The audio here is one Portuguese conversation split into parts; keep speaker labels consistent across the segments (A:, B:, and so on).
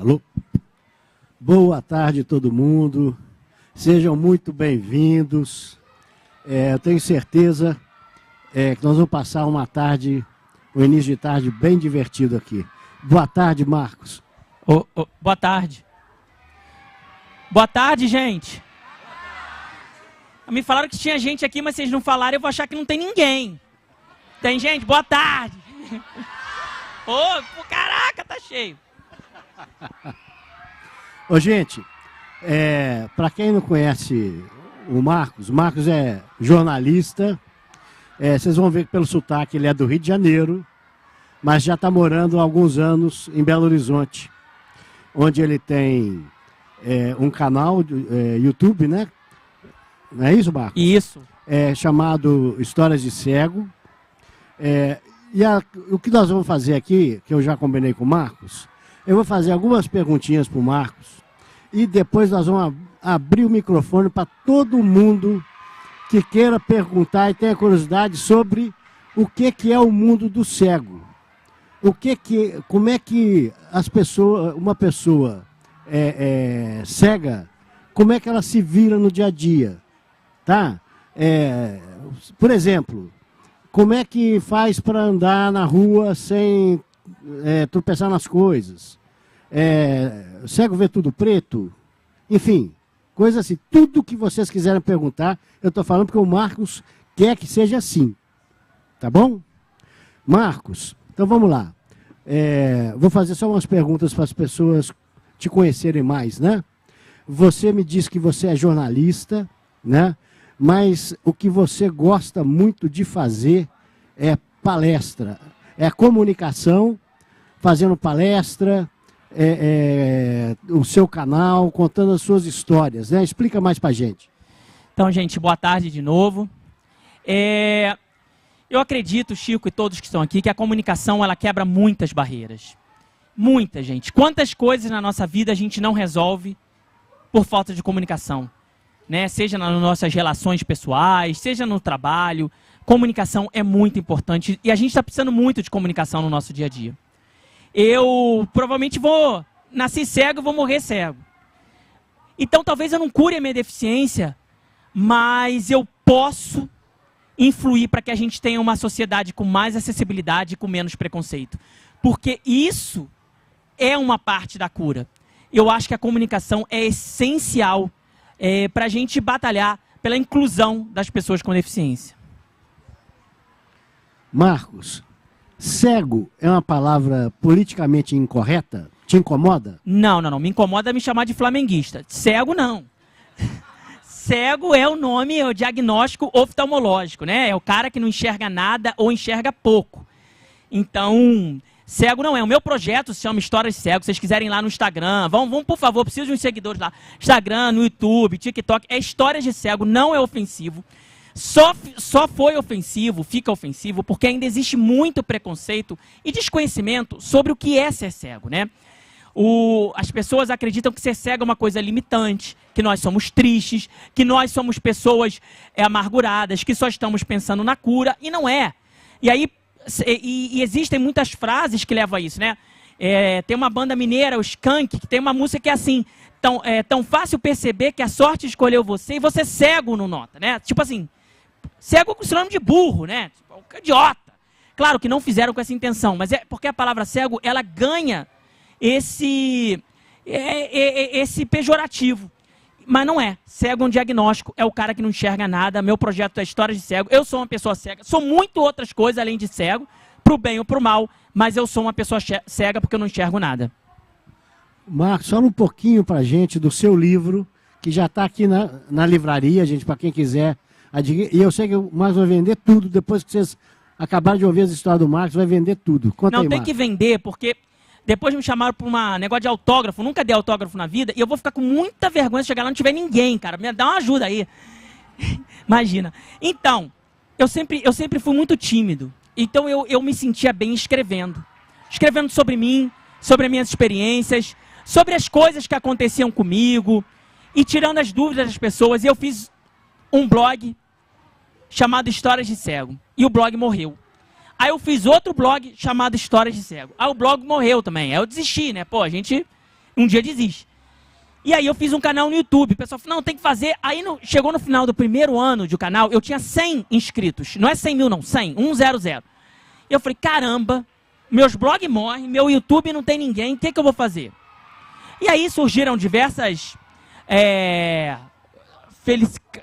A: Alô? Boa tarde, todo mundo. Sejam muito bem-vindos. Eu tenho certeza que nós vamos passar uma tarde, um início de tarde bem divertido aqui. Boa tarde, Marcos.
B: Boa tarde. Boa tarde, gente. Me falaram que tinha gente aqui, mas vocês não falaram, eu vou achar que não tem ninguém. Tem gente? Boa tarde. Caraca, tá cheio.
A: Ô, gente, para quem não conhece o Marcos é jornalista. Vocês vão ver que pelo sotaque ele é do Rio de Janeiro, mas já está morando há alguns anos em Belo Horizonte, onde ele tem um canal de YouTube, né? Não é isso, Marcos?
B: Isso.
A: Chamado Histórias de Cego. O que nós vamos fazer aqui, que eu já combinei com o Marcos, eu vou fazer algumas perguntinhas para o Marcos e depois nós vamos abrir o microfone para todo mundo que queira perguntar e tenha curiosidade sobre o que é o mundo do cego. Como é que uma pessoa cega, como é que ela se vira no dia a dia, tá? Por exemplo, como é que faz para andar na rua sem tropeçar nas coisas? Cego vê tudo preto? Enfim, coisa assim. Tudo que vocês quiserem perguntar, eu estou falando porque o Marcos quer que seja assim. Tá bom? Marcos, então vamos lá. Vou fazer só umas perguntas para as pessoas te conhecerem mais, né? Você me disse que você é jornalista, né? Mas o que você gosta muito de fazer é palestra, é comunicação, fazendo palestra, o seu canal, contando as suas histórias, né? Explica mais pra gente.
B: Então, gente, boa tarde de novo. Eu acredito, Chico e todos que estão aqui, que a comunicação ela quebra muitas barreiras. Muita, gente. Quantas coisas na nossa vida a gente não resolve por falta de comunicação? Né? Seja nas nossas relações pessoais, seja no trabalho. Comunicação é muito importante e a gente está precisando muito de comunicação no nosso dia a dia. Eu provavelmente vou nascer cego e vou morrer cego. Então talvez eu não cure a minha deficiência, mas eu posso influir para que a gente tenha uma sociedade com mais acessibilidade e com menos preconceito. Porque isso é uma parte da cura. Eu acho que a comunicação é essencial para a gente batalhar pela inclusão das pessoas com deficiência.
A: Marcos, cego é uma palavra politicamente incorreta? Te incomoda?
B: Não. Me incomoda me chamar de flamenguista. Cego, não. Cego é o nome, é o diagnóstico oftalmológico, né? É o cara que não enxerga nada ou enxerga pouco. Então, cego não é. O meu projeto se chama Histórias de Cego. Se vocês quiserem ir lá no Instagram, vão por favor, preciso de uns seguidores lá. Instagram, no YouTube, TikTok. É Histórias de Cego, não é ofensivo. Só foi ofensivo, fica ofensivo, porque ainda existe muito preconceito e desconhecimento sobre o que é ser cego, né? As pessoas acreditam que ser cego é uma coisa limitante, que nós somos tristes, que nós somos pessoas amarguradas, que só estamos pensando na cura, e não é. E aí, existem muitas frases que levam a isso, né? Tem uma banda mineira, o Skank, que tem uma música que é assim, tão fácil perceber que a sorte escolheu você e você cego não nota, né? Tipo assim, cego com sinônimo de burro, né? Tipo, idiota. Claro que não fizeram com essa intenção, mas é porque a palavra cego, ela ganha esse pejorativo. Mas não é. Cego é um diagnóstico, é o cara que não enxerga nada. Meu projeto é Histórias de Cego. Eu sou uma pessoa cega. Sou muito outras coisas além de cego, pro bem ou pro mal, mas eu sou uma pessoa cega porque eu não enxergo nada.
A: Marcos, fala um pouquinho pra gente do seu livro, que já está aqui na livraria, gente, para quem quiser adquirir. E eu sei que o Marcos vai vender tudo, depois que vocês acabaram de ouvir as histórias do Marcos, vai vender tudo. Conta aí,
B: não, tem
A: Marcos.
B: que vender, porque depois me chamaram para um negócio de autógrafo, nunca dei autógrafo na vida, e eu vou ficar com muita vergonha se chegar lá e não tiver ninguém, cara. Me dá uma ajuda aí. Imagina. Então, eu sempre fui muito tímido. Então eu me sentia bem escrevendo. Escrevendo sobre mim, sobre as minhas experiências, sobre as coisas que aconteciam comigo, e tirando as dúvidas das pessoas. E eu fiz um blog chamado Histórias de Cego. E o blog morreu. Aí eu fiz outro blog chamado Histórias de Cego. Aí o blog morreu também. Aí eu desisti, né? Pô, a gente Um dia desiste. E aí eu fiz um canal no YouTube. O pessoal falou, não, tem que fazer. Aí chegou no final do primeiro ano de canal, eu tinha 100 inscritos. Não é 100 mil, não. 100. 100. E eu falei, caramba, meus blogs morrem, meu YouTube não tem ninguém, o que eu vou fazer? E aí surgiram diversas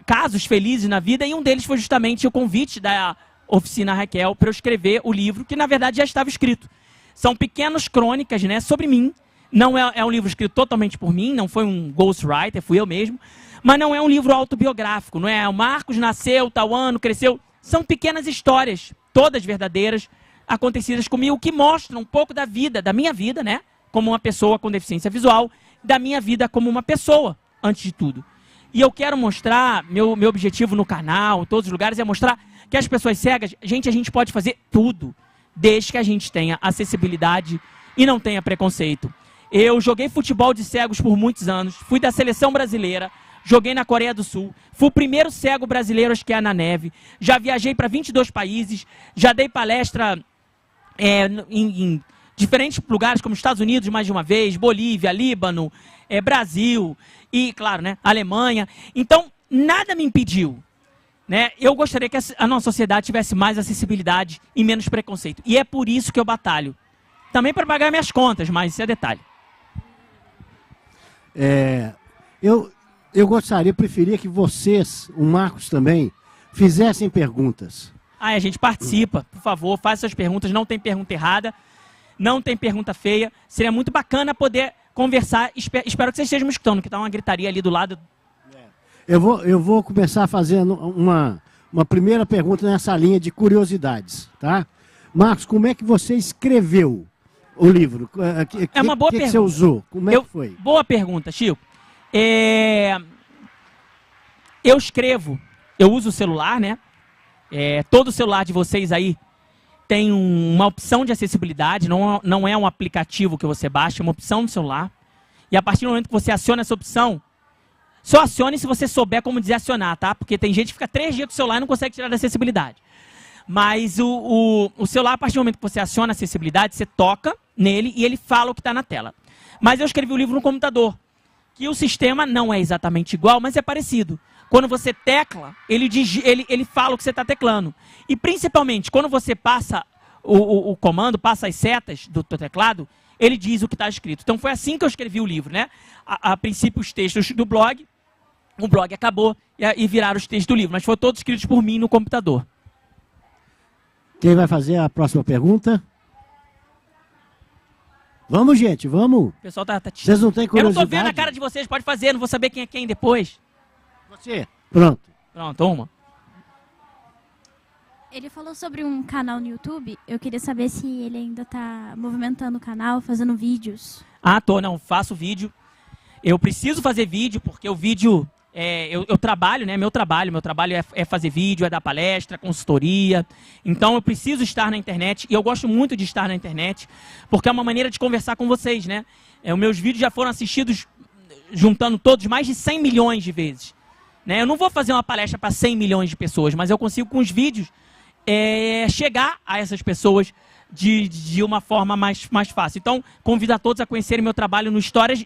B: casos felizes na vida, e um deles foi justamente o convite da Oficina Raquel para eu escrever o livro, que na verdade já estava escrito. São pequenas crônicas, né, sobre mim. Não é um livro escrito totalmente por mim, não foi um ghostwriter, fui eu mesmo. Mas não é um livro autobiográfico, não é? O Marcos nasceu, tal ano, cresceu. São pequenas histórias, todas verdadeiras, acontecidas comigo, que mostram um pouco da vida, da minha vida, né? Como uma pessoa com deficiência visual, da minha vida como uma pessoa, antes de tudo. E eu quero mostrar, meu objetivo no canal, em todos os lugares, é mostrar que as pessoas cegas, a gente pode fazer tudo, desde que a gente tenha acessibilidade e não tenha preconceito. Eu joguei futebol de cegos por muitos anos, fui da seleção brasileira, joguei na Coreia do Sul, fui o primeiro cego brasileiro a esquiar na neve, já viajei para 22 países, já dei palestra em diferentes lugares, como Estados Unidos mais de uma vez, Bolívia, Líbano, Brasil e, claro, né, Alemanha. Então, nada me impediu. Né? Eu gostaria que a nossa sociedade tivesse mais acessibilidade e menos preconceito. E é por isso que eu batalho. Também para pagar minhas contas, mas isso é detalhe.
A: Eu gostaria, preferia que vocês, o Marcos também, fizessem perguntas.
B: A gente participa, por favor, faça suas perguntas, não tem pergunta errada, não tem pergunta feia. Seria muito bacana poder conversar, espero que vocês estejam me escutando, que está uma gritaria ali do lado.
A: Eu vou começar fazendo uma primeira pergunta nessa linha de curiosidades, tá? Marcos, como é que você escreveu o livro?
B: É uma boa pergunta.
A: Que você usou? Como é que foi?
B: Boa pergunta, Chico. Eu escrevo, eu uso o celular, né? Todo celular de vocês aí tem uma opção de acessibilidade, não é um aplicativo que você baixa, é uma opção do celular. E a partir do momento que você aciona essa opção, só acione se você souber como desacionar, tá? Porque tem gente que fica 3 dias com o celular e não consegue tirar da acessibilidade. Mas o celular, a partir do momento que você aciona a acessibilidade, você toca nele e ele fala o que está na tela. Mas eu escrevi o livro no computador, que o sistema não é exatamente igual, mas é parecido. Quando você tecla, ele fala o que você está teclando. E principalmente, quando você passa o comando, passa as setas do teclado, ele diz o que está escrito. Então foi assim que eu escrevi o livro, né? A princípio os textos do blog, o blog acabou e viraram os textos do livro, mas foram todos escritos por mim no computador.
A: Quem vai fazer a próxima pergunta? Vamos, gente, vamos.
B: O pessoal tá
A: Vocês não têm curiosidade?
B: Eu não tô vendo a cara de vocês, pode fazer, não vou saber quem é quem depois.
A: Você. Pronto.
B: Pronto, uma.
C: Ele falou sobre um canal no YouTube, eu queria saber se ele ainda tá movimentando o canal, fazendo vídeos.
B: Não, faço vídeo. Eu preciso fazer vídeo, porque o vídeo, eu trabalho, né, meu trabalho é fazer vídeo, é dar palestra, consultoria. Então eu preciso estar na internet, e eu gosto muito de estar na internet, porque é uma maneira de conversar com vocês, né. Os meus vídeos já foram assistidos, juntando todos, mais de 100 milhões de vezes. Né? Eu não vou fazer uma palestra para 100 milhões de pessoas, mas eu consigo com os vídeos chegar a essas pessoas de uma forma mais fácil. Então, convido a todos a conhecerem meu trabalho no Histórias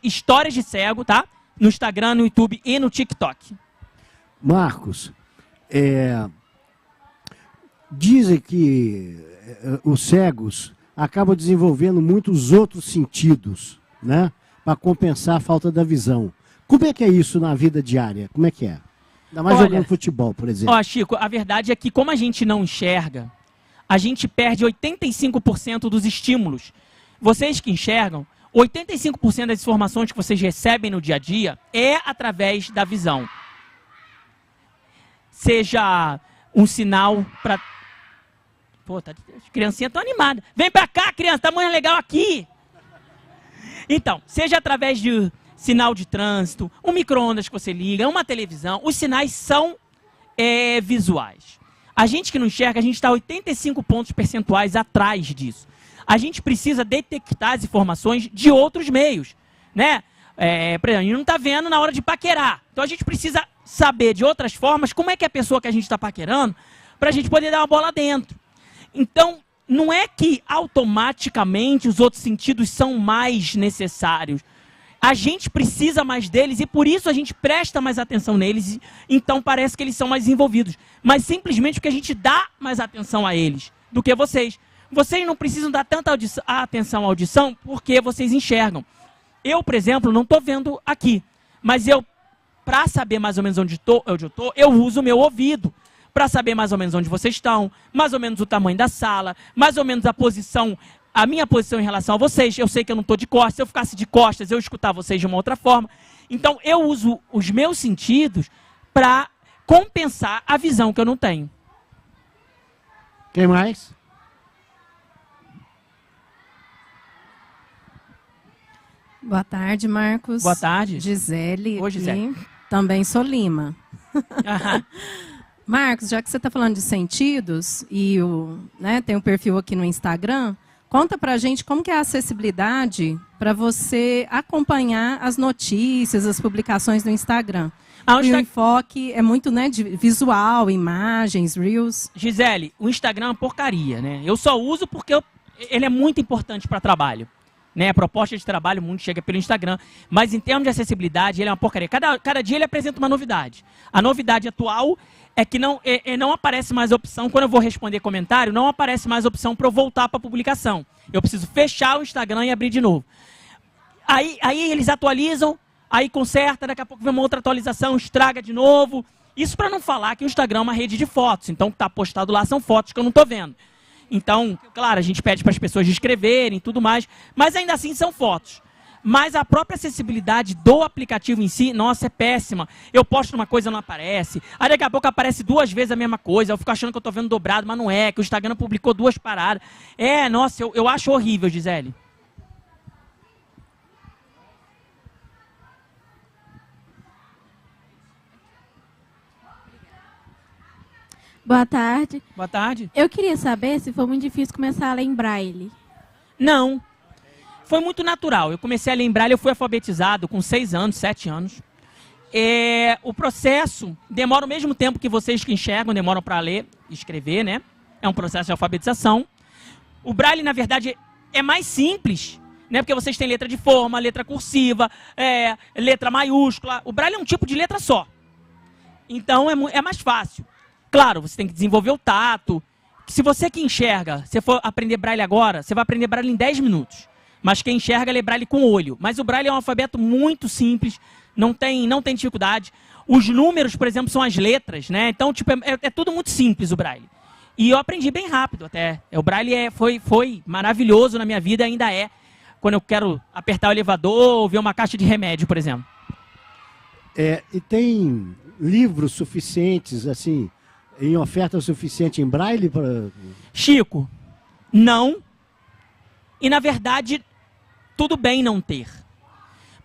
B: de Cego, tá? No Instagram, no YouTube e no TikTok.
A: Marcos, dizem que os cegos acabam desenvolvendo muitos outros sentidos, né? Para compensar a falta da visão. Como é que é isso na vida diária? Como é que é? Ainda mais jogando futebol, por exemplo.
B: Chico, a verdade é que como a gente não enxerga, a gente perde 85% dos estímulos. Vocês que enxergam, 85% das informações que vocês recebem no dia a dia é através da visão. Seja um sinal para... Pô, as criancinhas estão animadas. Vem pra cá, criança, tá muito legal aqui. Então, seja através de sinal de trânsito, um micro-ondas que você liga, uma televisão, os sinais são visuais. A gente que não enxerga, a gente está 85 pontos percentuais atrás disso. A gente precisa detectar as informações de outros meios, né? Por exemplo, a gente não está vendo na hora de paquerar. Então a gente precisa saber de outras formas como é que é a pessoa que a gente está paquerando para a gente poder dar uma bola dentro. Então, não é que automaticamente os outros sentidos são mais necessários. A gente precisa mais deles e por isso a gente presta mais atenção neles, então parece que eles são mais envolvidos. Mas simplesmente porque a gente dá mais atenção a eles do que vocês. Vocês não precisam dar tanta atenção à audição porque vocês enxergam. Eu, por exemplo, não estou vendo aqui, mas para saber mais ou menos onde eu estou, eu uso o meu ouvido para saber mais ou menos onde vocês estão, mais ou menos o tamanho da sala, mais ou menos a minha posição em relação a vocês. Eu sei que eu não estou de costas, se eu ficasse de costas, eu escutar vocês de uma outra forma. Então, eu uso os meus sentidos para compensar a visão que eu não tenho.
A: Quem mais?
D: Boa tarde, Marcos.
B: Boa tarde.
D: Gisele.
B: Oi, Gisele.
D: Também sou Lima. Marcos, já que você está falando de sentidos e tem um perfil aqui no Instagram, conta pra gente como que é a acessibilidade para você acompanhar as notícias, as publicações no Instagram. E o enfoque é muito, de visual, imagens, reels.
B: Gisele, o Instagram é uma porcaria, né? Eu só uso porque ele é muito importante para trabalho. Né? A proposta de trabalho, muito chega pelo Instagram. Mas em termos de acessibilidade, ele é uma porcaria. Cada dia ele apresenta uma novidade. A novidade atual é que não aparece mais opção, quando eu vou responder comentário, não aparece mais opção para eu voltar para a publicação. Eu preciso fechar o Instagram e abrir de novo. Aí eles atualizam, aí conserta, daqui a pouco vem uma outra atualização, estraga de novo. Isso para não falar que o Instagram é uma rede de fotos. Então o que está postado lá são fotos que eu não estou vendo. Então, claro, a gente pede para as pessoas escreverem e tudo mais, mas ainda assim são fotos. Mas a própria acessibilidade do aplicativo em si, nossa, é péssima. Eu posto uma coisa, não aparece. Aí daqui a pouco aparece 2 vezes a mesma coisa. Eu fico achando que eu estou vendo dobrado, mas não é, que o Instagram publicou 2 paradas. Nossa, eu acho horrível, Gisele.
C: Boa tarde.
B: Boa tarde.
C: Eu queria saber se foi muito difícil começar a ler em braille.
B: Não. Foi muito natural. Eu comecei a ler em braille, eu fui alfabetizado com 6 anos, 7 anos. O processo demora o mesmo tempo que vocês que enxergam demoram para ler e escrever, né? É um processo de alfabetização. O braille, na verdade, é mais simples, né? Porque vocês têm letra de forma, letra cursiva, letra maiúscula. O braille é um tipo de letra só. Então, é mais fácil. Claro, você tem que desenvolver o tato. Se você que enxerga, se for aprender braille agora, você vai aprender braille em 10 minutos. Mas quem enxerga, lê braille com o olho. Mas o braille é um alfabeto muito simples, não tem dificuldade. Os números, por exemplo, são as letras, né? Então, é tudo muito simples o braille. E eu aprendi bem rápido até. O braille foi maravilhoso na minha vida, ainda é. Quando eu quero apertar o elevador ou ver uma caixa de remédio, por exemplo.
A: E tem livros suficientes, assim, em oferta suficiente em braille para...
B: Chico, não. E, na verdade, tudo bem não ter.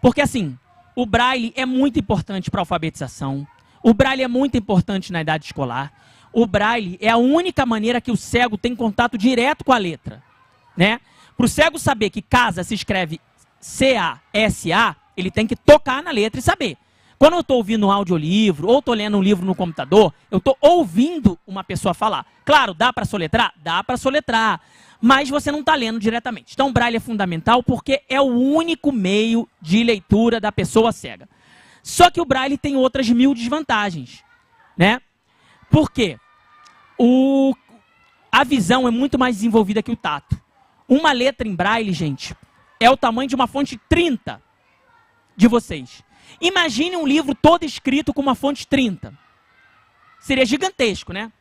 B: Porque, assim, o braille é muito importante para a alfabetização. O braille é muito importante na idade escolar. O braille é a única maneira que o cego tem contato direto com a letra. Né? Para o cego saber que casa se escreve C-A-S-A, ele tem que tocar na letra e saber. Quando eu estou ouvindo um audiolivro ou estou lendo um livro no computador, eu estou ouvindo uma pessoa falar. Claro, dá para soletrar? Dá para soletrar. Mas você não está lendo diretamente. Então, o braille é fundamental porque é o único meio de leitura da pessoa cega. Só que o braille tem outras 1000 desvantagens. Né? Por quê? A visão é muito mais desenvolvida que o tato. Uma letra em braille, gente, é o tamanho de uma fonte 30 de vocês. Imagine um livro todo escrito com uma fonte 30. Seria gigantesco, né?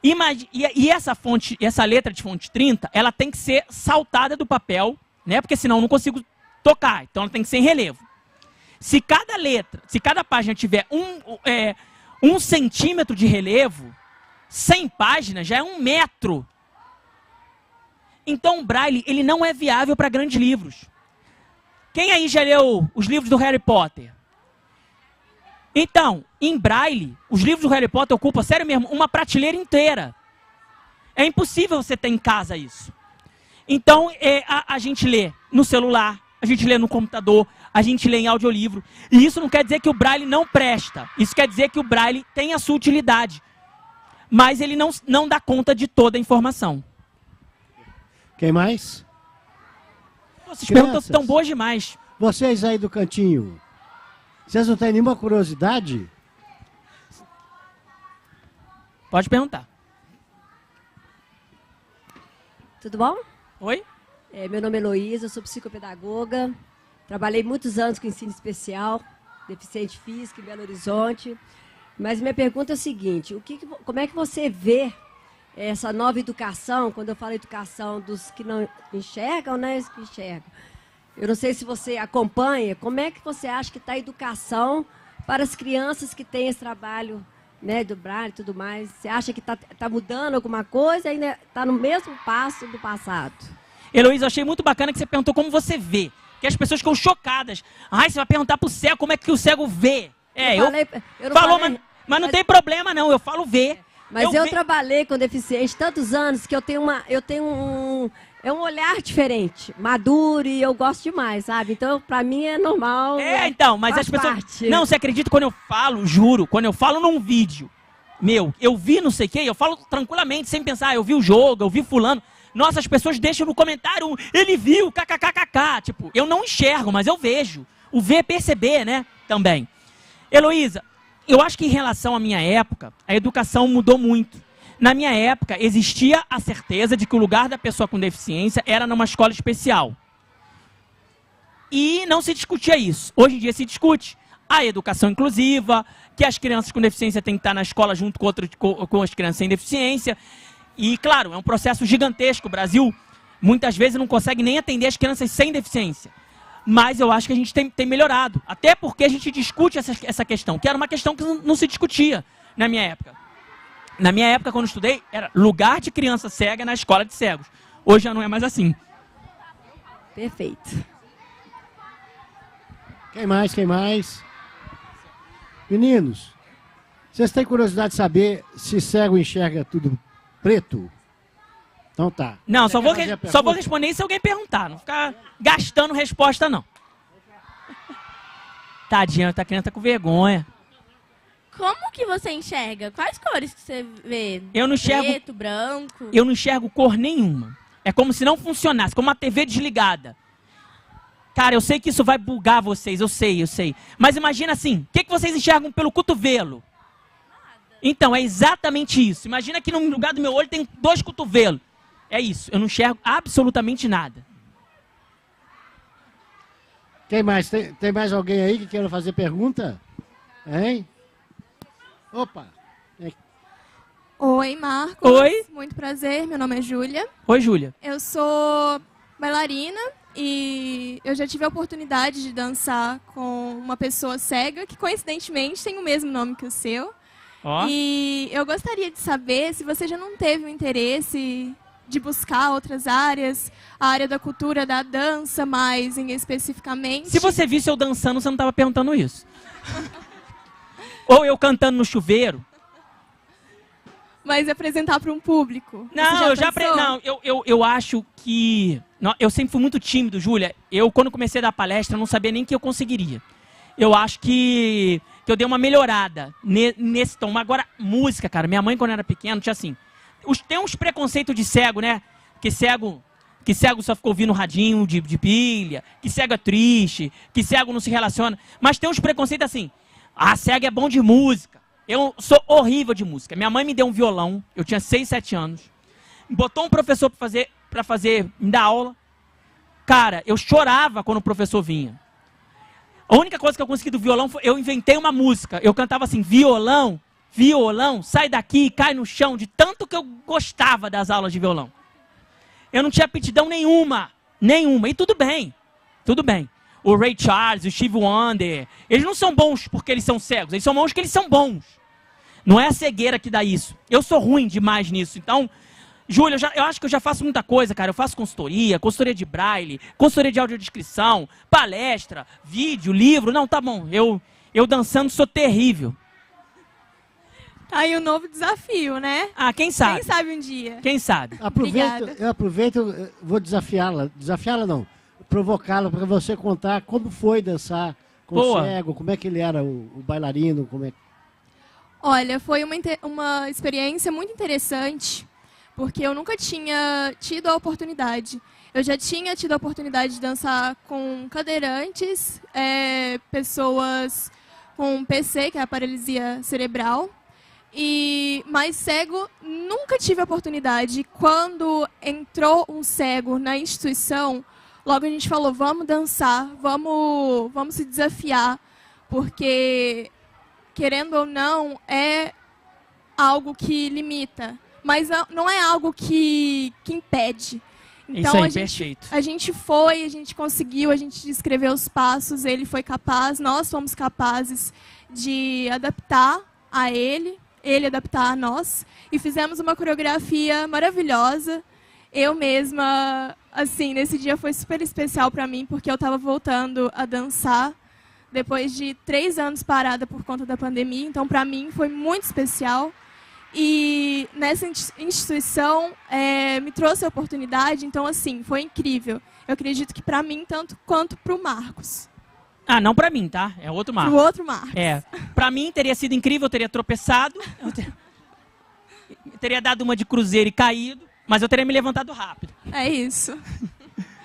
B: E essa letra de fonte 30, ela tem que ser saltada do papel, né? Porque senão eu não consigo tocar. Então ela tem que ser em relevo. Se cada página tiver 1 centímetro de relevo, 100 páginas já é 1 metro. Então o braille, ele não é viável para grandes livros. Quem aí já leu os livros do Harry Potter? Então, em braille, os livros do Harry Potter ocupam, sério mesmo, uma prateleira inteira. É impossível você ter em casa isso. Então, a gente lê no celular, a gente lê no computador, a gente lê em audiolivro. E isso não quer dizer que o braille não presta. Isso quer dizer que o braille tem a sua utilidade. Mas ele não dá conta de toda a informação.
A: Quem mais?
B: Essas perguntas estão boas demais.
A: Vocês aí do cantinho, vocês não têm nenhuma curiosidade?
B: Pode perguntar.
E: Tudo bom?
B: Oi?
E: Meu nome é Heloísa, eu sou psicopedagoga. Trabalhei muitos anos com ensino especial, deficiente físico em Belo Horizonte. Mas minha pergunta é a seguinte, como é que você vê essa nova educação, quando eu falo educação dos que não enxergam, né, os que enxergam? Eu não sei se você acompanha, como é que você acha que está a educação para as crianças que têm esse trabalho, né, do Braille e tudo mais? Você acha que tá mudando alguma coisa, ainda está no mesmo passo do passado?
B: Heloísa, eu achei muito bacana que você perguntou como você vê. Que as pessoas ficam chocadas. Ai, você vai perguntar pro cego como é que o cego vê. Mas não tem problema não, eu falo ver.
E: Mas eu trabalhei com deficiente tantos anos que eu tenho um olhar diferente, maduro, e eu gosto demais, sabe? Então, pra mim é normal.
B: Então, mas as pessoas... Não, você acredita quando eu falo, juro, quando eu falo num vídeo, eu vi não sei o quê, eu falo tranquilamente, sem pensar, eu vi o jogo, eu vi fulano. Nossa, as pessoas deixam no comentário, ele viu, kkkk. Tipo, eu não enxergo, mas eu vejo. O ver é perceber, né? Também. Heloísa, eu acho que em relação à minha época, a educação mudou muito. Na minha época, existia a certeza de que o lugar da pessoa com deficiência era numa escola especial. E não se discutia isso. Hoje em dia se discute a educação inclusiva, que as crianças com deficiência têm que estar na escola junto com as crianças sem deficiência. E, claro, é um processo gigantesco. O Brasil, muitas vezes, não consegue nem atender as crianças sem deficiência. Mas eu acho que a gente tem melhorado. Até porque a gente discute essa questão, que era uma questão que não se discutia na minha época. Na minha época, quando eu estudei, era lugar de criança cega na escola de cegos. Hoje já não é mais assim.
E: Perfeito.
A: Quem mais? Meninos, vocês têm curiosidade de saber se cego enxerga tudo preto? Então tá.
B: Não, só vou responder isso se alguém perguntar. Não ficar gastando resposta, não. Tadinha, a criança tá com vergonha.
F: Como que você enxerga? Quais cores que você vê?
B: Eu não enxergo...
F: Preto, branco?
B: Eu não enxergo cor nenhuma. É como se não funcionasse, como uma TV desligada. Cara, eu sei que isso vai bugar vocês, eu sei. Mas imagina assim, o que vocês enxergam pelo cotovelo? Então, é exatamente isso. Imagina que no lugar do meu olho tem 2 cotovelos. É isso, eu não enxergo absolutamente nada.
A: Quem mais? Tem mais alguém aí que queira fazer pergunta? Hein? Opa!
G: Oi, Marcos.
B: Oi.
G: Muito prazer, meu nome é Júlia.
B: Oi, Júlia.
G: Eu sou bailarina e eu já tive a oportunidade de dançar com uma pessoa cega que, coincidentemente, tem o mesmo nome que o seu.
B: Oh.
G: E eu gostaria de saber se você já não teve o interesse de buscar outras áreas, a área da cultura, da dança, mais especificamente.
B: Se você visse eu dançando, você não estava perguntando isso. Ou eu cantando no chuveiro.
G: Mas apresentar para um público.
B: Não, eu acho que... Eu sempre fui muito tímido, Júlia. Eu, quando comecei a dar palestra, não sabia nem que eu conseguiria. Eu acho que eu dei uma melhorada nesse tom. Agora, música, cara. Minha mãe, quando era pequena, tinha assim... Tem uns preconceitos de cego, né? Que cego só ficou ouvindo radinho de pilha, que cego é triste, que cego não se relaciona. Mas tem uns preconceitos assim... cego é bom de música. Eu sou horrível de música. Minha mãe me deu um violão, eu tinha 6, 7 anos. Botou um professor para me dar aula. Cara, eu chorava quando o professor vinha. A única coisa que eu consegui do violão foi, eu inventei uma música. Eu cantava assim, violão, sai daqui, cai no chão, de tanto que eu gostava das aulas de violão. Eu não tinha aptidão nenhuma. E tudo bem. O Ray Charles, o Steve Wonder, eles não são bons porque eles são cegos, eles são bons porque eles são bons. Não é a cegueira que dá isso. Eu sou ruim demais nisso. Então, Júlia, eu acho que eu já faço muita coisa, cara. Eu faço consultoria de braille, consultoria de audiodescrição, palestra, vídeo, livro. Não, tá bom. Eu dançando sou terrível.
G: Tá aí um novo desafio, né?
B: Quem sabe?
G: Quem sabe um dia.
B: Quem sabe?
A: Eu aproveito, vou desafiá-la. Desafiá-la não. Provocá-la para você contar como foi dançar com o cego, como é que ele era, o bailarino, como é.
G: Olha, foi uma experiência muito interessante, porque eu nunca tinha tido a oportunidade. Eu já tinha tido a oportunidade de dançar com cadeirantes, pessoas com PC, que é a paralisia cerebral, mas cego nunca tive a oportunidade. Quando entrou um cego na instituição, logo a gente falou, vamos dançar, vamos se desafiar, porque, querendo ou não, é algo que limita, mas não é algo que impede. Então,
B: perfeito.
G: A gente foi, a gente conseguiu, a gente descreveu os passos, ele foi capaz, nós fomos capazes de adaptar a ele adaptar a nós, e fizemos uma coreografia maravilhosa. Eu mesma, assim, nesse dia foi super especial para mim, porque eu estava voltando a dançar depois de 3 anos parada por conta da pandemia, então para mim foi muito especial. E nessa instituição me trouxe a oportunidade, então assim, foi incrível. Eu acredito que para mim, tanto quanto para o Marcos.
B: Ah, não para mim, tá? É outro Marcos.
G: Pro outro Marcos.
B: Para mim teria sido incrível, eu teria tropeçado, teria dado uma de cruzeiro e caído, mas eu teria me levantado rápido.
G: É isso.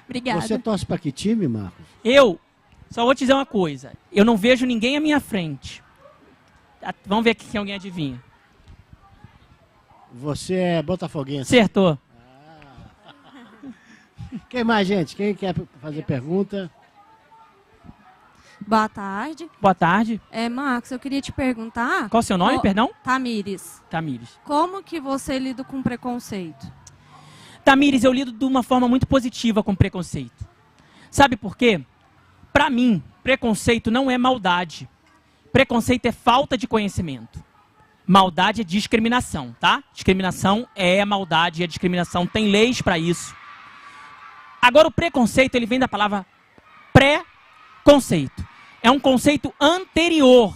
G: Obrigada.
A: Você torce para que time, Marcos?
B: Eu só vou te dizer uma coisa, eu não vejo ninguém à minha frente. Vamos ver aqui se alguém adivinha.
A: Você é botafoguense.
B: Acertou.
A: Quem mais, gente? Quem quer fazer pergunta?
H: Boa tarde.
B: Boa tarde.
H: Marcos, eu queria te perguntar...
B: Qual o seu nome, perdão?
H: Tamires.
B: Tamires.
H: Como que você lida com preconceito?
B: Tamires, eu lido de uma forma muito positiva com preconceito. Sabe por quê? Para mim, preconceito não é maldade. Preconceito é falta de conhecimento. Maldade é discriminação, tá? Discriminação é maldade, e a discriminação tem leis para isso. Agora, o preconceito, ele vem da palavra pré-conceito. É um conceito anterior,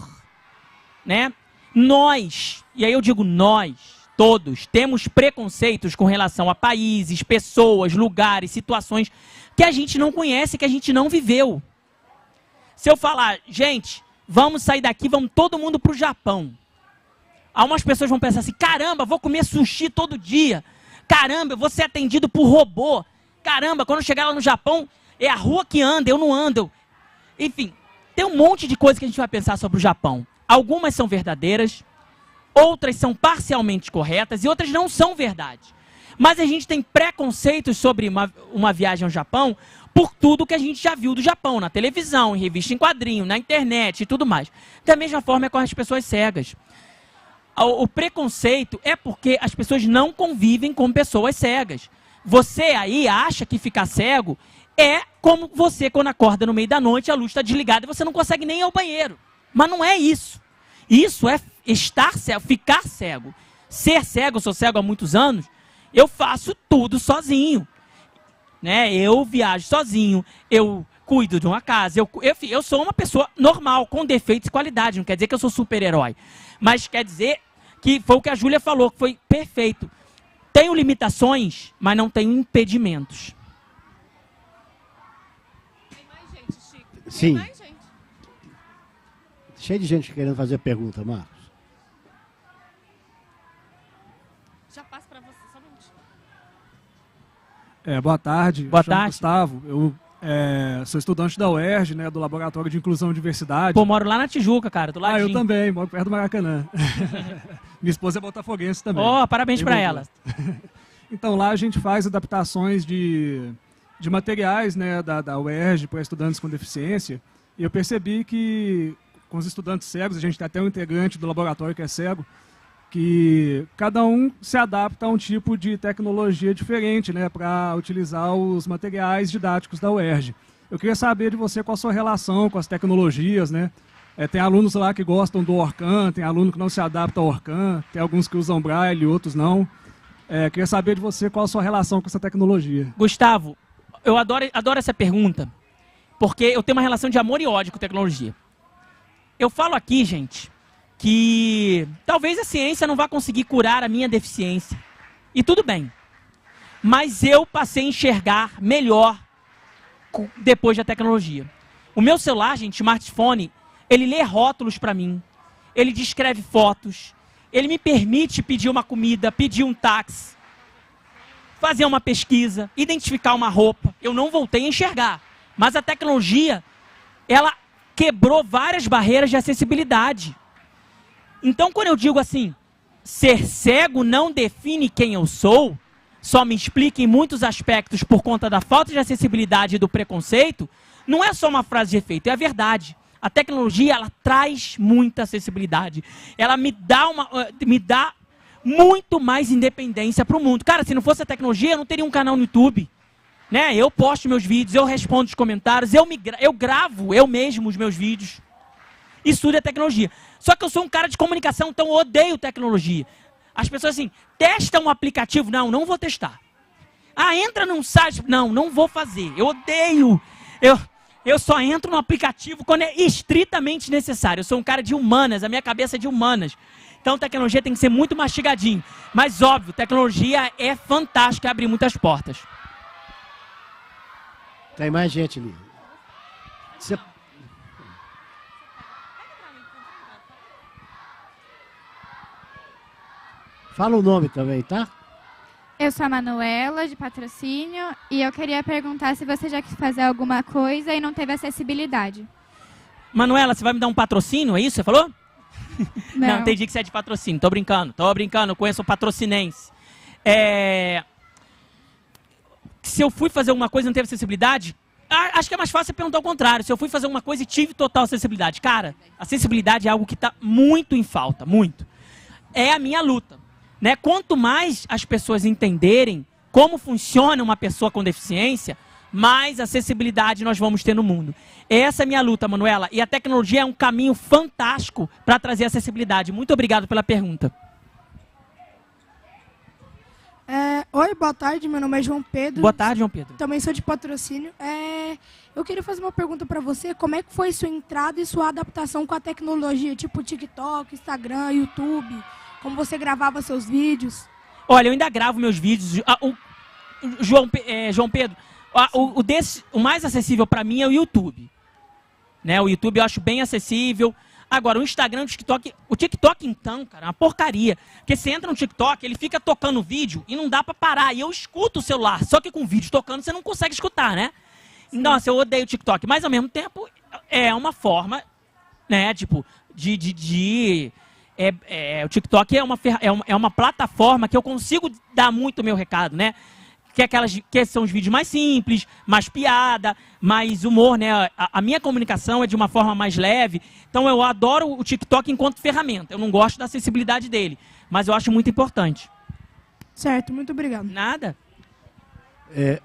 B: né? Nós, e aí eu digo nós, todos, temos preconceitos com relação a países, pessoas, lugares, situações que a gente não conhece, que a gente não viveu. Se eu falar, gente, vamos sair daqui, vamos todo mundo para o Japão. Algumas pessoas vão pensar assim, caramba, vou comer sushi todo dia. Caramba, eu vou ser atendido por robô. Caramba, quando eu chegar lá no Japão, é a rua que anda, eu não ando. Enfim, tem um monte de coisas que a gente vai pensar sobre o Japão. Algumas são verdadeiras, outras são parcialmente corretas e outras não são verdade. Mas a gente tem preconceitos sobre uma viagem ao Japão por tudo que a gente já viu do Japão, na televisão, em revista em quadrinho, na internet e tudo mais. Da mesma forma é com as pessoas cegas. O preconceito é porque as pessoas não convivem com pessoas cegas. Você aí acha que ficar cego é como você quando acorda no meio da noite, a luz está desligada e você não consegue nem ir ao banheiro. Mas não é isso. Isso é estar cego, ficar cego. Ser cego, eu sou cego há muitos anos, eu faço tudo sozinho. Né? Eu viajo sozinho, eu cuido de uma casa, eu sou uma pessoa normal, com defeitos e qualidades. Não quer dizer que eu sou super-herói. Mas quer dizer que foi o que a Júlia falou, que foi perfeito. Tenho limitações, mas não tenho impedimentos.
G: Tem mais gente, Chico?
A: Sim.
G: Tem mais gente.
A: Cheio de gente querendo fazer pergunta, Marcos.
G: Já passo para você, só um minutinho.
I: Boa tarde.
B: Boa
I: Me chamo
B: tarde.
I: Gustavo. Eu sou estudante da UERJ, né, do Laboratório de Inclusão e Diversidade.
B: Pô, moro lá na Tijuca, cara, do ladinho.
I: Eu também, moro perto do Maracanã. Minha esposa é botafoguense também.
B: Ó, parabéns
I: Bem
B: pra
I: bom
B: ela.
I: gosto. Então, lá a gente faz adaptações de materiais, né, da UERJ para estudantes com deficiência. E eu percebi que com os estudantes cegos, a gente tem até um integrante do laboratório que é cego, que cada um se adapta a um tipo de tecnologia diferente, né, para utilizar os materiais didáticos da UERJ. Eu queria saber de você qual a sua relação com as tecnologias, né? Tem alunos lá que gostam do Orkun, tem aluno que não se adapta ao Orkun, tem alguns que usam Braille, outros não. Queria saber de você qual a sua relação com essa tecnologia.
B: Gustavo, eu adoro essa pergunta, porque eu tenho uma relação de amor e ódio com tecnologia. Eu falo aqui, gente, que talvez a ciência não vá conseguir curar a minha deficiência. E tudo bem. Mas eu passei a enxergar melhor depois da tecnologia. O meu celular, gente, smartphone, ele lê rótulos para mim. Ele descreve fotos. Ele me permite pedir uma comida, pedir um táxi. fazer uma pesquisa, identificar uma roupa. Eu não voltei a enxergar. Mas a tecnologia, ela quebrou várias barreiras de acessibilidade. Então, quando eu digo assim, ser cego não define quem eu sou, só me explica em muitos aspectos por conta da falta de acessibilidade e do preconceito, não é só uma frase de efeito, é a verdade. A tecnologia, ela traz muita acessibilidade. Ela me dá muito mais independência para o mundo. Cara, se não fosse a tecnologia, eu não teria um canal no YouTube. Né? Eu posto meus vídeos, eu respondo os comentários, eu gravo eu mesmo os meus vídeos. Isso tudo é tecnologia. Só que eu sou um cara de comunicação, então eu odeio tecnologia. As pessoas assim, testa um aplicativo. Não, não vou testar. Ah, entra num site. Não, não vou fazer. Eu odeio. Eu só entro no aplicativo quando é estritamente necessário. Eu sou um cara de humanas, a minha cabeça é de humanas. Então tecnologia tem que ser muito mastigadinho. Mas óbvio, tecnologia é fantástica, abre muitas portas.
A: Tem mais gente ali. Você... Fala o nome também, tá?
J: Eu sou a Manuela, de Patrocínio, e eu queria perguntar se você já quis fazer alguma coisa e não teve acessibilidade.
B: Manuela, você vai me dar um patrocínio, é isso que você falou?
J: Não,
B: entendi que você é de Patrocínio, tô brincando, eu conheço o patrocinense. Se eu fui fazer alguma coisa e não teve acessibilidade, acho que é mais fácil você perguntar ao contrário. Se eu fui fazer alguma coisa e tive total acessibilidade. Cara, acessibilidade é algo que está muito em falta, muito. É a minha luta. Né? Quanto mais as pessoas entenderem como funciona uma pessoa com deficiência, mais acessibilidade nós vamos ter no mundo. Essa é a minha luta, Manuela. E a tecnologia é um caminho fantástico para trazer acessibilidade. Muito obrigado pela pergunta.
K: Oi, boa tarde. Meu nome é João Pedro.
B: Boa tarde, João Pedro.
K: Também sou de Patrocínio. Eu queria fazer uma pergunta para você. Como é que foi sua entrada e sua adaptação com a tecnologia, tipo TikTok, Instagram, YouTube? Como você gravava seus vídeos?
B: Olha, eu ainda gravo meus vídeos. João Pedro, o mais acessível para mim é o YouTube. Né? O YouTube eu acho bem acessível. Agora, o Instagram, o TikTok então, cara, é uma porcaria. Porque você entra no TikTok, ele fica tocando vídeo e não dá pra parar. E eu escuto o celular, só que com o vídeo tocando você não consegue escutar, né? Sim. Nossa, eu odeio o TikTok. Mas, ao mesmo tempo, é uma forma, né, tipo, o TikTok é uma plataforma que eu consigo dar muito o meu recado, né? Que são os vídeos mais simples, mais piada, mais humor, né? A minha comunicação é de uma forma mais leve. Então eu adoro o TikTok enquanto ferramenta. Eu não gosto da acessibilidade dele, mas eu acho muito importante.
K: Certo, muito obrigado.
B: Nada.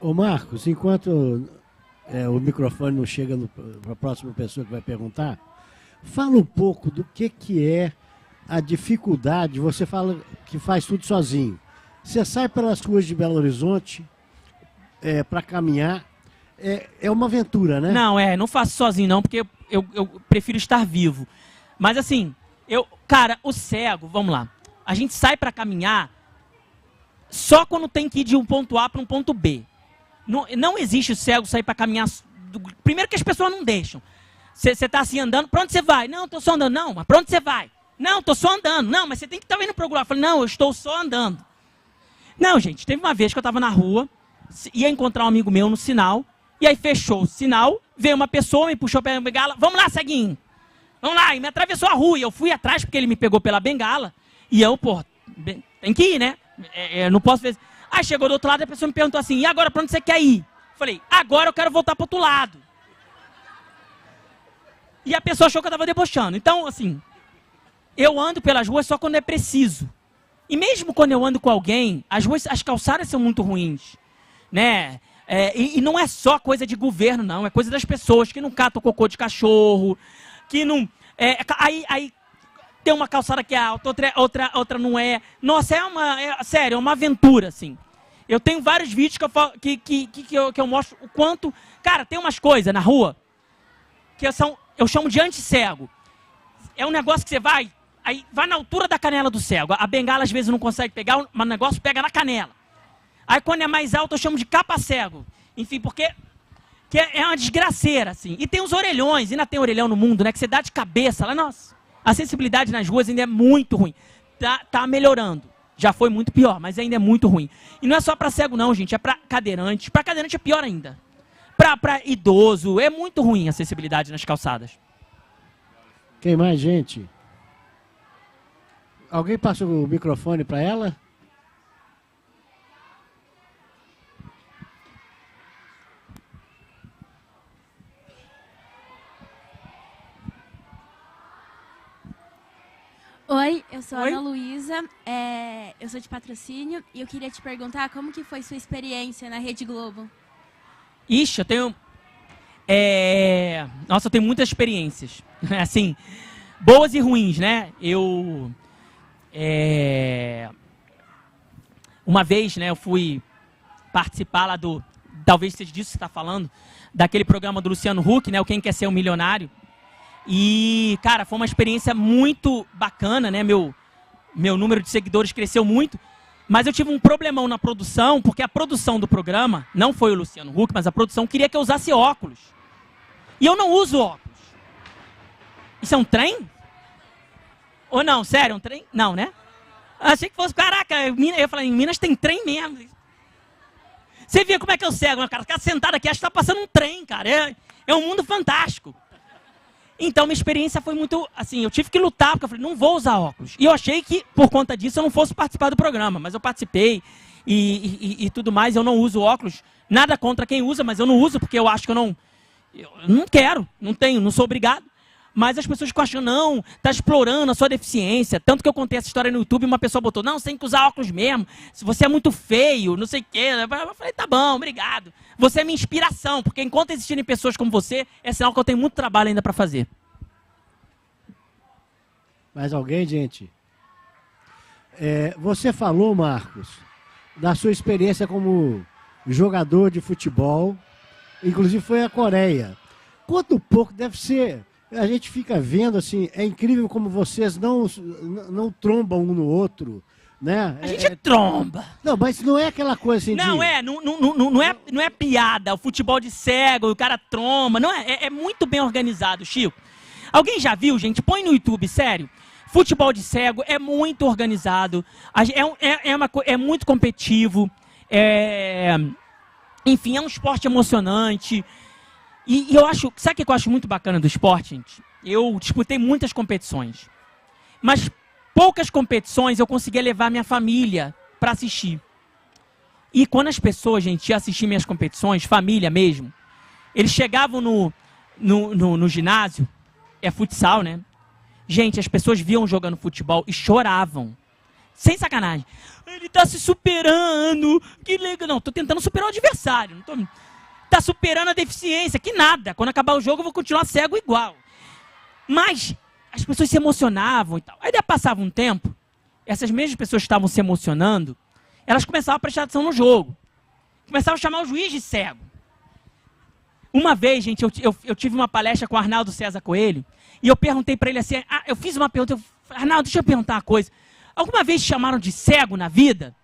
A: Ô Marcos, enquanto o microfone não chega para a próxima pessoa que vai perguntar, fala um pouco do que é a dificuldade. Você fala que faz tudo sozinho. Você sai pelas ruas de Belo Horizonte para caminhar. É uma aventura, né?
B: Não faço sozinho não, porque eu prefiro estar vivo. Mas assim, cara, o cego, vamos lá. A gente sai para caminhar só quando tem que ir de um ponto A para um ponto B. Não existe o cego sair para caminhar. Primeiro que as pessoas não deixam. Você está assim andando, para onde você vai? Não, estou só andando. Não, mas para onde você vai? Não, estou só andando. Não, mas você tem que estar indo para algum lado. Eu falei, não, eu estou só andando. Não, gente, teve uma vez que eu estava na rua, ia encontrar um amigo meu no sinal, e aí fechou o sinal, veio uma pessoa, me puxou pela bengala, vamos lá, ceguinho, vamos lá, e me atravessou a rua, e eu fui atrás porque ele me pegou pela bengala, e eu, tem que ir, né, não posso ver. Aí chegou do outro lado, a pessoa me perguntou assim, e agora, para onde você quer ir? Falei, agora eu quero voltar para o outro lado. E a pessoa achou que eu estava debochando. Então, assim, eu ando pelas ruas só quando é preciso. E mesmo quando eu ando com alguém, as calçadas são muito ruins, né? E não é só coisa de governo, não. É coisa das pessoas que não catam cocô de cachorro, que não... Aí tem uma calçada que é alta, outra não é. Nossa, sério, é uma aventura, assim. Eu tenho vários vídeos que eu mostro o quanto... Cara, tem umas coisas na rua que eu chamo de anti-cego. É um negócio que você vai... Aí vai na altura da canela do cego. A bengala às vezes não consegue pegar, mas o negócio pega na canela. Aí quando é mais alto eu chamo de capa-cego. Enfim, porque é uma desgraceira, assim. E tem os orelhões, ainda tem orelhão no mundo, né? Que você dá de cabeça lá. Nossa, a acessibilidade nas ruas ainda é muito ruim. Tá melhorando. Já foi muito pior, mas ainda é muito ruim. E não é só para cego não, gente, é para cadeirante. Para cadeirante é pior ainda. Para idoso, é muito ruim a acessibilidade nas calçadas.
A: Quem mais, gente? Alguém passa o microfone para ela?
C: Oi, eu sou a
B: Oi?
C: Ana Luísa, eu sou de patrocínio e eu queria te perguntar como que foi sua experiência na Rede Globo?
B: Ixi, eu tenho... Nossa, eu tenho muitas experiências. Assim, boas e ruins, né? Uma vez, né, eu fui participar lá do... Talvez seja disso que você está falando. Daquele programa do Luciano Huck, né? O Quem Quer Ser um Milionário. E, cara, foi uma experiência muito bacana, né? Meu número de seguidores cresceu muito. Mas eu tive um problemão na produção, porque a produção do programa, não foi o Luciano Huck, mas a produção queria que eu usasse óculos. E eu não uso óculos. Isso é um trem? Ou não? Sério, um trem? Não, né? Achei que fosse, caraca, eu falei, em Minas tem trem mesmo. Você vê como é que eu cego, cara? O cara sentado aqui, acho que tá passando um trem, cara. É um mundo fantástico. Então, minha experiência foi muito, assim, eu tive que lutar, porque eu falei, não vou usar óculos. E eu achei que, por conta disso, eu não fosse participar do programa. Mas eu participei e tudo mais, eu não uso óculos. Nada contra quem usa, mas eu não uso, porque eu acho que eu não quero, não tenho, não sou obrigado. Mas as pessoas ficam achando, não, tá explorando a sua deficiência. Tanto que eu contei essa história no YouTube e uma pessoa botou, não, você tem que usar óculos mesmo. Se você é muito feio, não sei o quê. Eu falei, tá bom, obrigado. Você é minha inspiração, porque enquanto existirem pessoas como você, é sinal que eu tenho muito trabalho ainda para fazer.
A: Mais alguém, gente? Você falou, Marcos, da sua experiência como jogador de futebol, inclusive foi a Coreia. Conta um pouco, deve ser... A gente fica vendo, assim, é incrível como vocês não trombam um no outro, né?
B: A gente tromba.
A: Não, mas não é aquela coisa assim
B: não,
A: de...
B: não é piada, o futebol de cego, o cara tromba, não é muito bem organizado, Chico. Alguém já viu, gente? Põe no YouTube, sério. Futebol de cego é muito organizado, é muito competitivo, enfim, é um esporte emocionante. E eu acho, sabe o que eu acho muito bacana do esporte, gente? Eu disputei muitas competições, mas poucas competições eu conseguia levar minha família para assistir. E quando as pessoas, gente, iam assistir minhas competições, família mesmo, eles chegavam no ginásio, é futsal, né? Gente, as pessoas viam jogando futebol e choravam. Sem sacanagem. Ele tá se superando, que legal. Não, tô tentando superar o adversário, não tô... Tá superando a deficiência, que nada. Quando acabar o jogo eu vou continuar cego igual. Mas as pessoas se emocionavam e tal. Aí passava um tempo, essas mesmas pessoas que estavam se emocionando, elas começavam a prestar atenção no jogo. Começavam a chamar o juiz de cego. Uma vez, gente, eu tive uma palestra com o Arnaldo César Coelho, e eu perguntei para ele assim, eu fiz uma pergunta, Arnaldo, deixa eu perguntar uma coisa. Alguma vez te chamaram de cego na vida?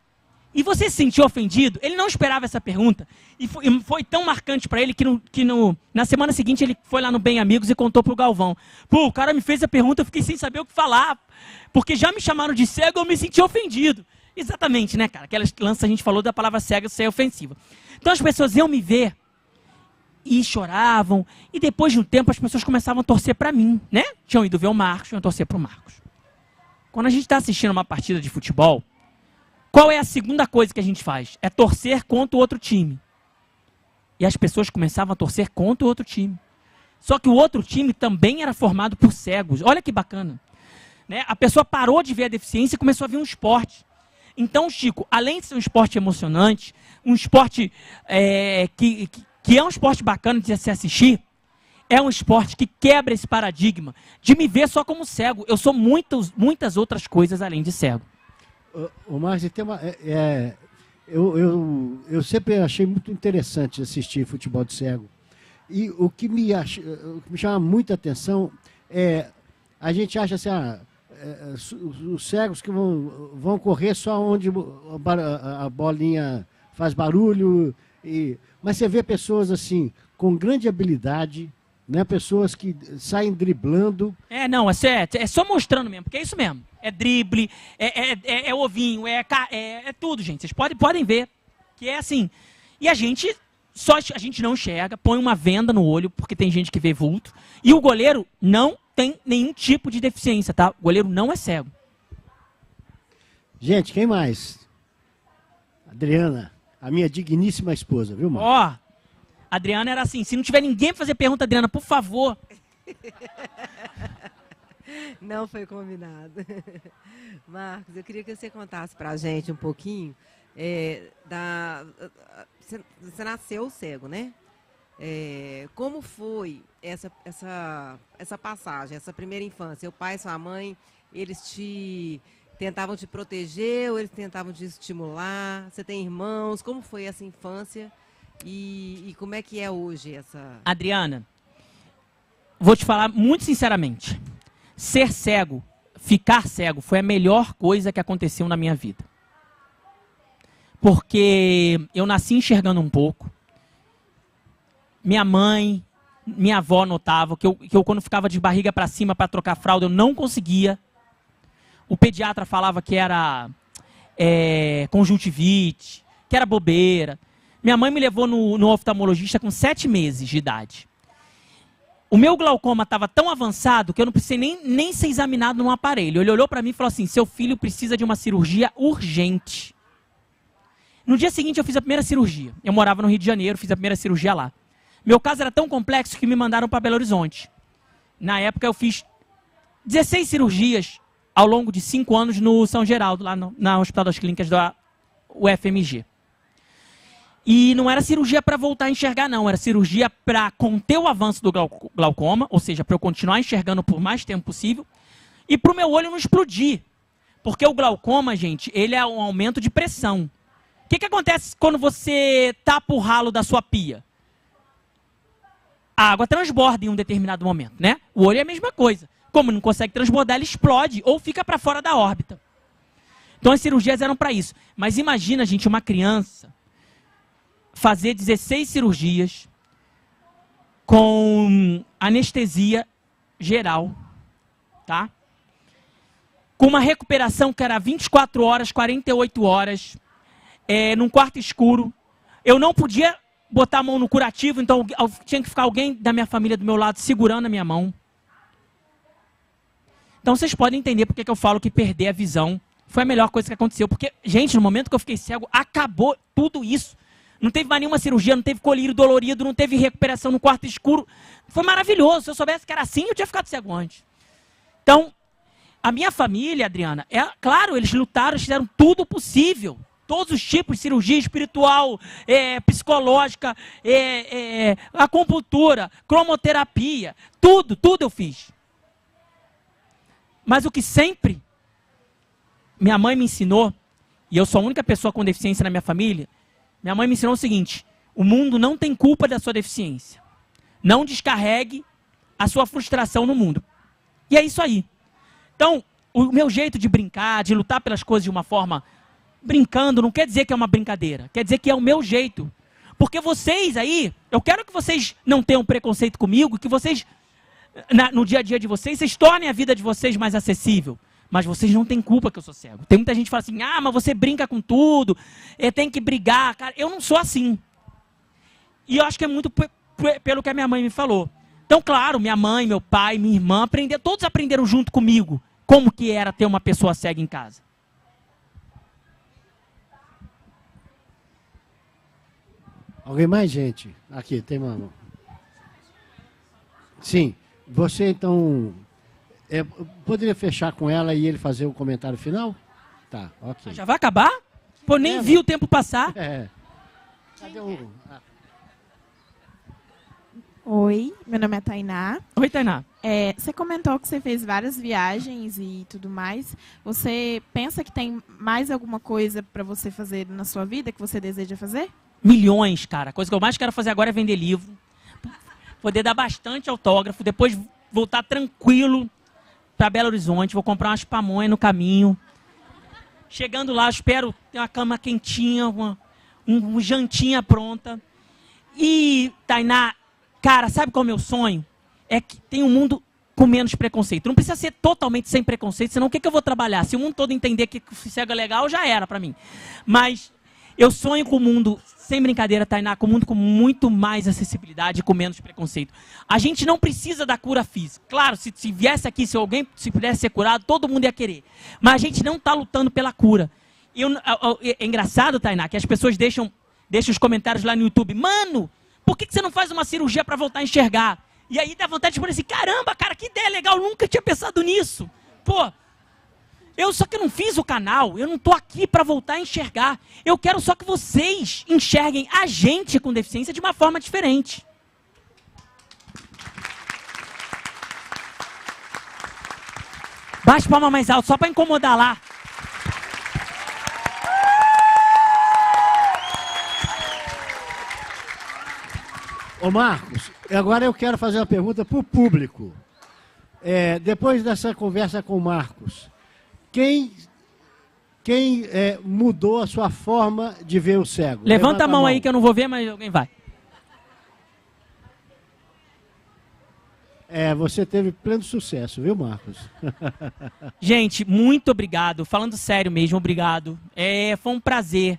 B: E você se sentiu ofendido? Ele não esperava essa pergunta. E foi tão marcante para ele que na semana seguinte ele foi lá no Bem Amigos e contou pro Galvão. Pô, o cara me fez a pergunta, eu fiquei sem saber o que falar. Porque já me chamaram de cego, eu me senti ofendido. Exatamente, né, cara? Aquela lance a gente falou da palavra cega ser ofensiva. Então as pessoas iam me ver e choravam. E depois de um tempo as pessoas começavam a torcer para mim, né? Tinham ido ver o Marcos, tinham torcer pro Marcos. Quando a gente está assistindo uma partida de futebol, qual é a segunda coisa que a gente faz? É torcer contra o outro time. E as pessoas começavam a torcer contra o outro time. Só que o outro time também era formado por cegos. Olha que bacana. Né? A pessoa parou de ver a deficiência e começou a ver um esporte. Então, Chico, além de ser um esporte emocionante, um esporte que é um esporte bacana de se assistir, é um esporte que quebra esse paradigma de me ver só como cego. Eu sou muitas outras coisas além de cego.
A: O Márcio, tem uma... Eu sempre achei muito interessante assistir futebol de cego. E o que me chama muita atenção é... A gente acha assim, os cegos que vão correr só onde a bolinha faz barulho. Mas você vê pessoas assim, com grande habilidade, né? Pessoas que saem driblando.
B: Não, é só mostrando mesmo, porque é isso mesmo. É drible, é ovinho, é tudo, gente. Vocês podem ver que é assim. E a gente não enxerga, põe uma venda no olho, porque tem gente que vê vulto. E o goleiro não tem nenhum tipo de deficiência, tá? O goleiro não é cego.
A: Gente, quem mais? Adriana, a minha digníssima esposa, viu, Marcos?
B: Adriana era assim, se não tiver ninguém pra fazer pergunta, Adriana, por favor.
L: Não foi combinado. Marcos, eu queria que você contasse pra gente um pouquinho você nasceu cego, né? Como foi essa passagem, essa primeira infância? Seu pai e sua mãe, eles tentavam te proteger ou eles tentavam te estimular? Você tem irmãos? Como foi essa infância? E como é que é hoje essa...
B: Adriana, vou te falar muito sinceramente. Ser cego, ficar cego, foi a melhor coisa que aconteceu na minha vida. Porque eu nasci enxergando um pouco. Minha mãe, minha avó notava que eu quando ficava de barriga para cima para trocar fralda, eu não conseguia. O pediatra falava que era conjuntivite, que era bobeira. Minha mãe me levou no oftalmologista com 7 meses de idade. O meu glaucoma estava tão avançado que eu não precisei nem ser examinado num aparelho. Ele olhou para mim e falou assim, seu filho precisa de uma cirurgia urgente. No dia seguinte eu fiz a primeira cirurgia. Eu morava no Rio de Janeiro, fiz a primeira cirurgia lá. Meu caso era tão complexo que me mandaram para Belo Horizonte. Na época eu fiz 16 cirurgias ao longo de 5 anos no São Geraldo, lá no Hospital das Clínicas da UFMG. E não era cirurgia para voltar a enxergar, não. Era cirurgia para conter o avanço do glaucoma, ou seja, para eu continuar enxergando por mais tempo possível, e para o meu olho não explodir. Porque o glaucoma, gente, ele é um aumento de pressão. O que acontece quando você tapa o ralo da sua pia? A água transborda em um determinado momento, né? O olho é a mesma coisa. Como não consegue transbordar, ele explode ou fica para fora da órbita. Então as cirurgias eram para isso. Mas imagina, gente, uma criança fazer 16 cirurgias com anestesia geral, tá? Com uma recuperação que era 24 horas, 48 horas, num quarto escuro. Eu não podia botar a mão no curativo, então tinha que ficar alguém da minha família do meu lado segurando a minha mão. Então vocês podem entender porque que eu falo que perder a visão foi a melhor coisa que aconteceu. Porque, gente, no momento que eu fiquei cego, acabou tudo isso. Não teve mais nenhuma cirurgia, não teve colírio dolorido, não teve recuperação no quarto escuro. Foi maravilhoso. Se eu soubesse que era assim, eu tinha ficado cego antes. Então, a minha família, Adriana, claro, eles lutaram, eles fizeram tudo possível. Todos os tipos de cirurgia espiritual, psicológica, acupuntura, cromoterapia, tudo eu fiz. Mas o que sempre minha mãe me ensinou, e eu sou a única pessoa com deficiência na minha família, minha mãe me ensinou o seguinte: o mundo não tem culpa da sua deficiência. Não descarregue a sua frustração no mundo. E é isso aí. Então, o meu jeito de brincar, de lutar pelas coisas de uma forma brincando, não quer dizer que é uma brincadeira. Quer dizer que é o meu jeito. Porque vocês aí, eu quero que vocês não tenham preconceito comigo, que vocês, no dia a dia de vocês tornem a vida de vocês mais acessível. Mas vocês não têm culpa que eu sou cego. Tem muita gente que fala assim, mas você brinca com tudo, tem que brigar. Cara, eu não sou assim. E eu acho que é muito pelo que a minha mãe me falou. Então, claro, minha mãe, meu pai, minha irmã, todos aprenderam junto comigo como que era ter uma pessoa cega em casa.
A: Alguém mais, gente? Aqui, tem uma mão. Sim. Você, então, poderia fechar com ela e ele fazer o comentário final? Tá, ok.
B: Já vai acabar? Pô, nem vi o tempo passar.
A: Cadê o...
M: Oi, meu nome é Tainá.
B: Oi, Tainá.
M: Você comentou que você fez várias viagens e tudo mais. Você pensa que tem mais alguma coisa para você fazer na sua vida que você deseja fazer?
B: Milhões, cara. A coisa que eu mais quero fazer agora é vender livro. Poder dar bastante autógrafo. Depois voltar tranquilo para Belo Horizonte. Vou comprar umas pamonhas no caminho. Chegando lá, espero ter uma cama quentinha, uma jantinha pronta. E, Tainá, cara, sabe qual é o meu sonho? é que tem um mundo com menos preconceito. Não precisa ser totalmente sem preconceito, senão o que eu vou trabalhar? Se o mundo todo entender que cego é legal, já era para mim. Mas eu sonho com o mundo, sem brincadeira, Tainá, com um mundo com muito mais acessibilidade e com menos preconceito. A gente não precisa da cura física. Claro, se viesse aqui, se alguém se pudesse ser curado, todo mundo ia querer. Mas a gente não está lutando pela cura. É engraçado, Tainá, que as pessoas deixam os comentários lá no YouTube. Mano, por que você não faz uma cirurgia para voltar a enxergar? E aí dá vontade de falar assim, caramba, cara, que ideia legal, eu nunca tinha pensado nisso. Pô, só que eu não fiz o canal, eu não estou aqui para voltar a enxergar. Eu quero só que vocês enxerguem a gente com deficiência de uma forma diferente. Baixe palma mais alto, só para incomodar lá.
A: Ô Marcos, agora eu quero fazer uma pergunta para o público. Depois dessa conversa com o Marcos, quem mudou a sua forma de ver o cego?
B: Levanta a mão aí que eu não vou ver, mas alguém vai.
A: Você teve pleno sucesso, viu, Marcos?
B: Gente, muito obrigado. Falando sério mesmo, obrigado. Foi um prazer.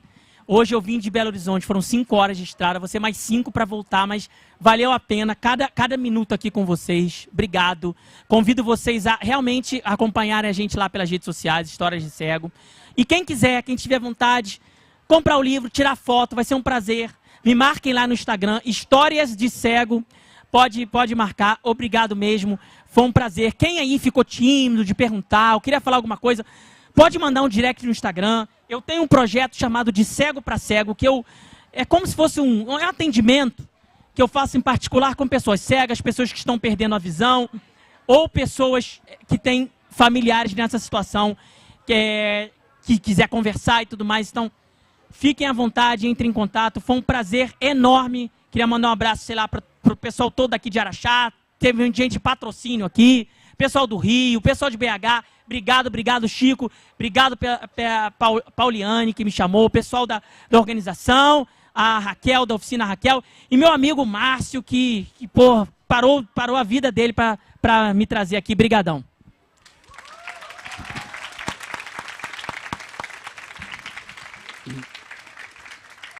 B: Hoje eu vim de Belo Horizonte, foram 5 horas de estrada, você mais 5 para voltar, mas valeu a pena cada minuto aqui com vocês. Obrigado. Convido vocês a realmente acompanharem a gente lá pelas redes sociais, Histórias de Cego. E quem quiser, quem tiver vontade, comprar o livro, tirar foto, vai ser um prazer. Me marquem lá no Instagram, Histórias de Cego. Pode marcar, obrigado mesmo. Foi um prazer. Quem aí ficou tímido de perguntar, ou queria falar alguma coisa, pode mandar um direct no Instagram. Eu tenho um projeto chamado de Cego para Cego, que é como se fosse um atendimento que eu faço em particular com pessoas cegas, pessoas que estão perdendo a visão, ou pessoas que têm familiares nessa situação, que quiser conversar e tudo mais. Então, fiquem à vontade, entrem em contato. Foi um prazer enorme. Queria mandar um abraço, sei lá, para o pessoal todo aqui de Araxá. Teve gente de patrocínio aqui, pessoal do Rio, pessoal de BH. Obrigado, Chico. Obrigado pela Pauliane, que me chamou. O pessoal da organização, a Raquel, da oficina Raquel. E meu amigo Márcio, que parou a vida dele para me trazer aqui. Brigadão.